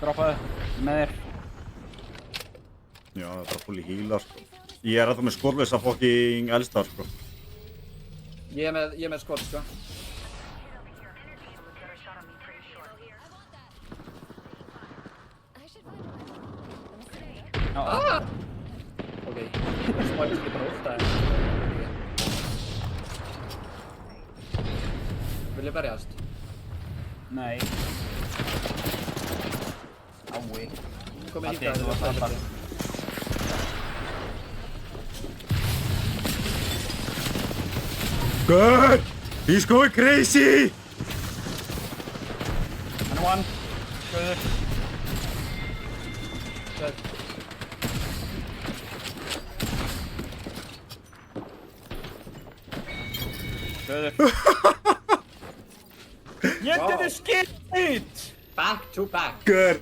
Droppaðu með þér. Já, það er bara fulli híla, sko. Ég er alltaf með skorlösa fucking elstar, sko. Ég er með skot, sko. Já, Ok. Smæli skil bara últa en... Vil ég berjast? nei. Ái. Komið Matti, hingað. þú varst að fara. God! He's going crazy! And one. Guður. Sæt. Guður. Ég did a skit! Back to back. Good.